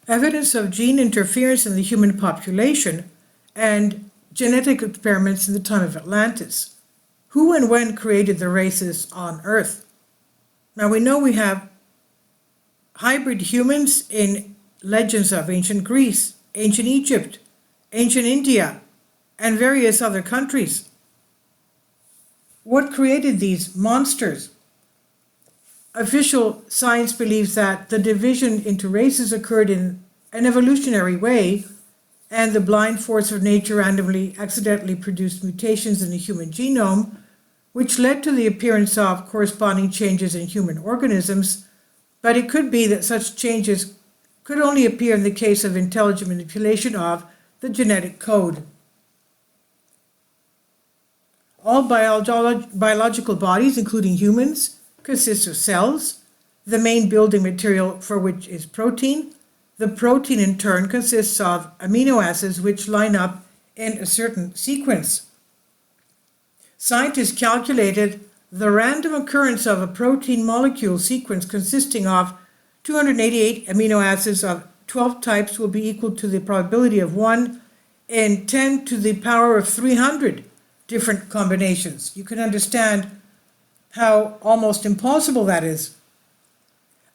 evidence of gene interference in the human population, and genetic experiments in the time of Atlantis. Who and when created the races on Earth? Now we know we have hybrid humans in legends of ancient Greece, ancient Egypt, ancient India, and various other countries. What created these monsters? Official science believes that the division into races occurred in an evolutionary way, and the blind force of nature randomly, accidentally produced mutations in the human genome, which led to the appearance of corresponding changes in human organisms, but it could be that such changes could only appear in the case of intelligent manipulation of the genetic code. All biological bodies, including humans, consist of cells, the main building material for which is protein. The protein in turn consists of amino acids which line up in a certain sequence. Scientists calculated the random occurrence of a protein molecule sequence consisting of 288 amino acids of 12 types will be equal to the probability of 1 in 10 to the power of 300 different combinations. You can understand how almost impossible that is.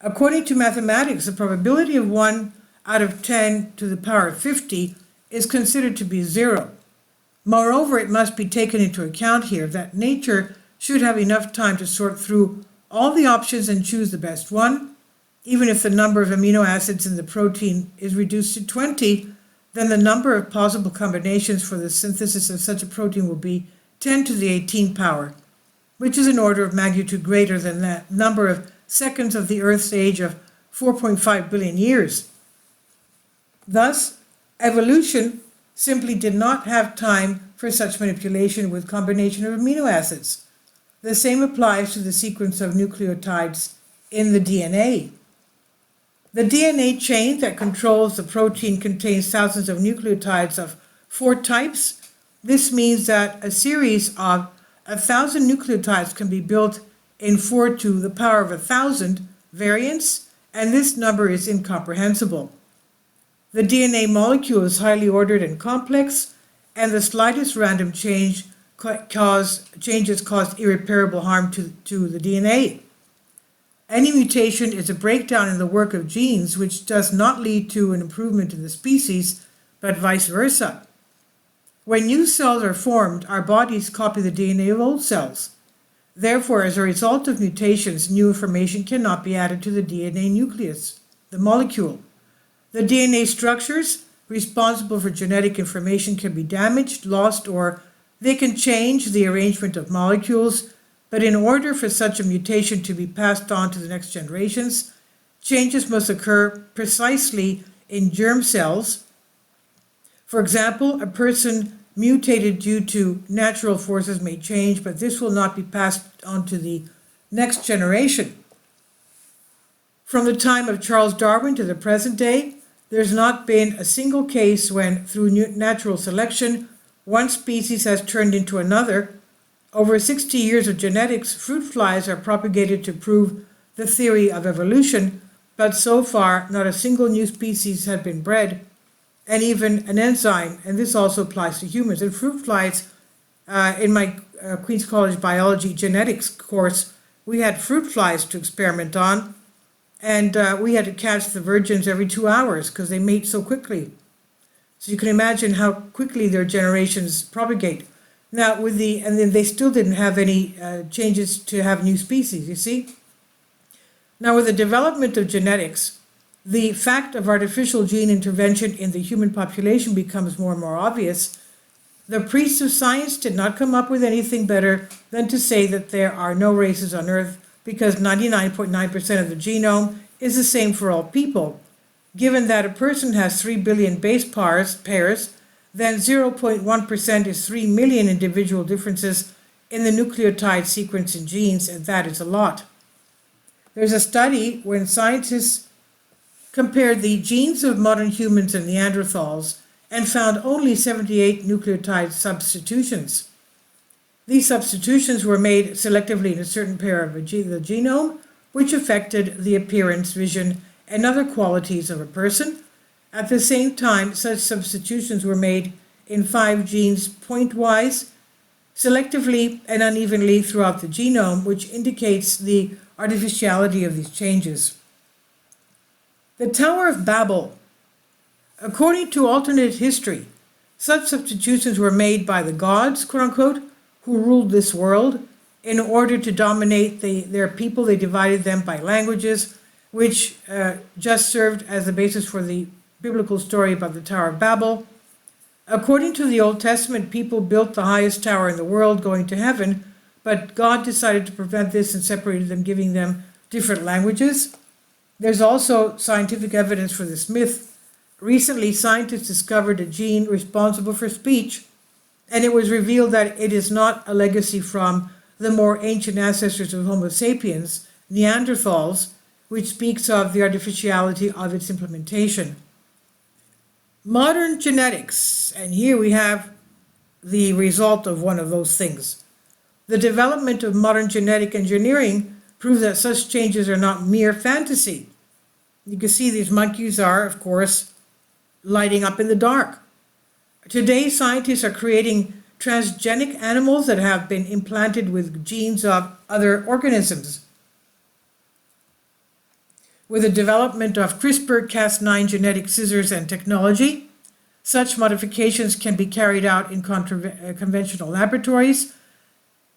According to mathematics, the probability of 1 out of 10 to the power of 50 is considered to be 0. Moreover, it must be taken into account here that nature should have enough time to sort through all the options and choose the best one. Even if the number of amino acids in the protein is reduced to 20, then the number of possible combinations for the synthesis of such a protein will be 10 to the 18 power, which is an order of magnitude greater than the number of seconds of the Earth's age of 4.5 billion years. Thus, evolution simply did not have time for such manipulation with combination of amino acids. The same applies to the sequence of nucleotides in the DNA. The DNA chain that controls the protein contains thousands of nucleotides of 4 types. This means that a series of 1,000 nucleotides can be built in 4 to the power of 1,000 variants, and this number is incomprehensible. The DNA molecule is highly ordered and complex, and the slightest random changes cause irreparable harm to the DNA. Any mutation is a breakdown in the work of genes, which does not lead to an improvement in the species, but vice versa. When new cells are formed, our bodies copy the DNA of old cells. Therefore, as a result of mutations, new information cannot be added to the DNA nucleus, the molecule. The DNA structures responsible for genetic information can be damaged, lost, or they can change the arrangement of molecules, but in order for such a mutation to be passed on to the next generations, changes must occur precisely in germ cells. For example, a person mutated due to natural forces may change, but this will not be passed on to the next generation. From the time of Charles Darwin to the present day, there's not been a single case when, through natural selection, one species has turned into another. Over 60 years of genetics, fruit flies are propagated to prove the theory of evolution, but so far not a single new species has been bred, and even an enzyme, and this also applies to humans. And fruit flies, in my Queen's College Biology Genetics course, we had fruit flies to experiment on, and we had to catch the virgins every 2 hours because they mate so quickly. So you can imagine how quickly their generations propagate. Now, and then they still didn't have any changes to have new species, you see? Now, with the development of genetics, the fact of artificial gene intervention in the human population becomes more and more obvious. The priests of science did not come up with anything better than to say that there are no races on Earth because 99.9% of the genome is the same for all people. Given that a person has 3 billion base pairs, then 0.1% is 3 million individual differences in the nucleotide sequence in genes, and that is a lot. There's a study when scientists compared the genes of modern humans and Neanderthals and found only 78 nucleotide substitutions. These substitutions were made selectively in a certain pair of the genome, which affected the appearance, vision, and other qualities of a person, At the same time, such substitutions were made in 5 genes pointwise, selectively and unevenly throughout the genome, which indicates the artificiality of these changes. The Tower of Babel. According to alternate history, such substitutions were made by the gods, quote-unquote, who ruled this world. In order to dominate their people, they divided them by languages, which just served as the basis for the biblical story about the Tower of Babel. According to the Old Testament, people built the highest tower in the world, going to heaven, but God decided to prevent this and separated them, giving them different languages. There's also scientific evidence for this myth. Recently, scientists discovered a gene responsible for speech, and it was revealed that it is not a legacy from the more ancient ancestors of Homo sapiens, Neanderthals, which speaks of the artificiality of its implementation. Modern genetics, and here we have the result of one of those things. The development of modern genetic engineering proves that such changes are not mere fantasy. You can see these monkeys are, of course, lighting up in the dark. Today, scientists are creating transgenic animals that have been implanted with genes of other organisms. With the development of CRISPR-Cas9 genetic scissors and technology, such modifications can be carried out in conventional laboratories.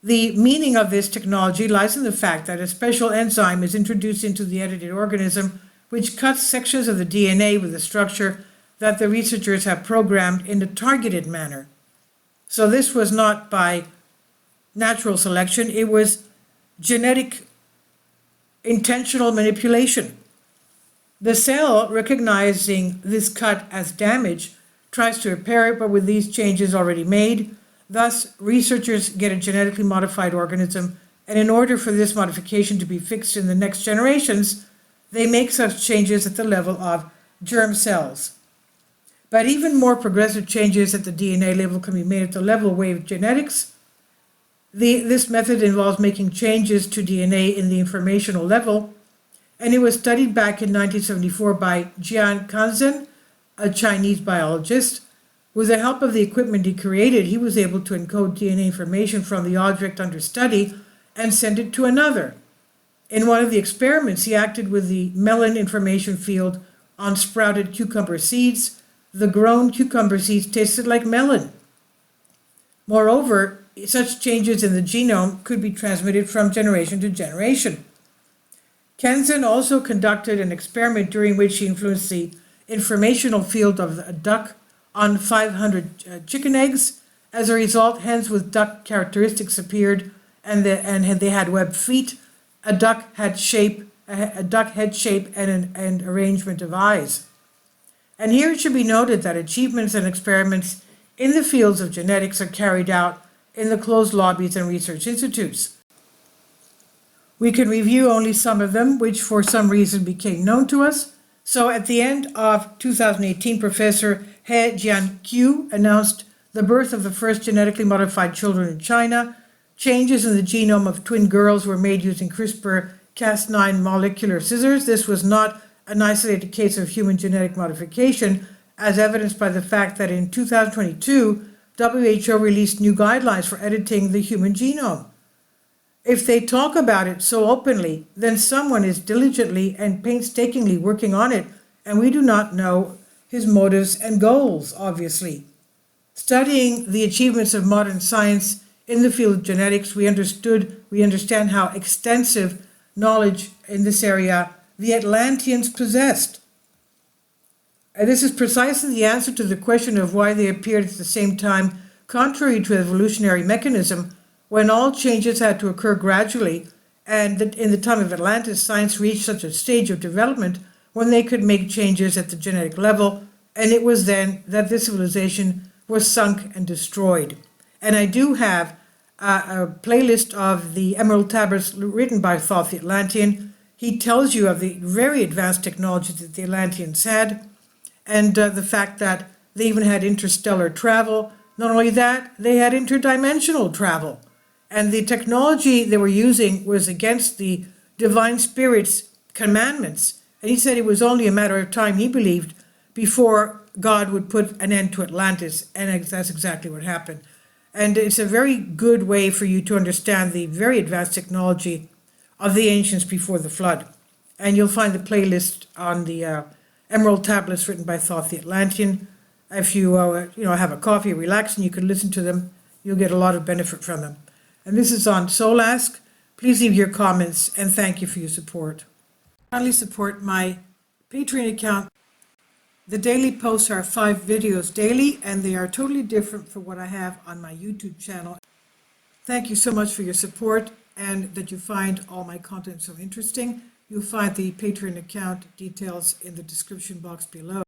The meaning of this technology lies in the fact that a special enzyme is introduced into the edited organism, which cuts sections of the DNA with a structure that the researchers have programmed in a targeted manner. So this was not by natural selection, it was genetic intentional manipulation. The cell, recognizing this cut as damage, tries to repair it, but with these changes already made. Thus, researchers get a genetically modified organism, and in order for this modification to be fixed in the next generations, they make such changes at the level of germ cells. But even more progressive changes at the DNA level can be made at the level of wave genetics. This method involves making changes to DNA in the informational level, and it was studied back in 1974 by Jian Kanzhen, a Chinese biologist. With the help of the equipment he created, he was able to encode DNA information from the object under study and send it to another. In one of the experiments, he acted with the melon information field on sprouted cucumber seeds. The grown cucumber seeds tasted like melon. Moreover, such changes in the genome could be transmitted from generation to generation. Kanzhen also conducted an experiment during which he influenced the informational field of a duck on 500 chicken eggs. As a result, hens with duck characteristics appeared, and they had webbed feet, a duck head shape, and arrangement of eyes. And here it should be noted that achievements and experiments in the fields of genetics are carried out in the closed lobbies and research institutes. We can review only some of them, which for some reason became known to us. So at the end of 2018, Professor He Jiankyu announced the birth of the first genetically modified children in China. Changes in the genome of twin girls were made using CRISPR-Cas9 molecular scissors. This was not an isolated case of human genetic modification, as evidenced by the fact that in 2022, WHO released new guidelines for editing the human genome. If they talk about it so openly, then someone is diligently and painstakingly working on it, and we do not know his motives and goals, obviously. Studying the achievements of modern science in the field of genetics, we understand how extensive knowledge in this area the Atlanteans possessed. And this is precisely the answer to the question of why they appeared at the same time, contrary to evolutionary mechanism, when all changes had to occur gradually, and in the time of Atlantis, science reached such a stage of development when they could make changes at the genetic level, and it was then that this civilization was sunk and destroyed. And I do have a playlist of the Emerald Tablets written by Thoth the Atlantean. He tells you of the very advanced technology that the Atlanteans had, and the fact that they even had interstellar travel. Not only that, they had interdimensional travel. And the technology they were using was against the divine spirit's commandments. And he said it was only a matter of time, he believed, before God would put an end to Atlantis, and that's exactly what happened. And it's a very good way for you to understand the very advanced technology of the ancients before the flood. And you'll find the playlist on the Emerald Tablets written by Thoth the Atlantean. If you have a coffee, relax, and you can listen to them, you'll get a lot of benefit from them. And this is on Solask. Please leave your comments, and thank you for your support. Kindly support my Patreon account. The daily posts are 5 videos daily, and they are totally different from what I have on my YouTube channel. Thank you so much for your support and that you find all my content so interesting. You'll find the Patreon account details in the description box below.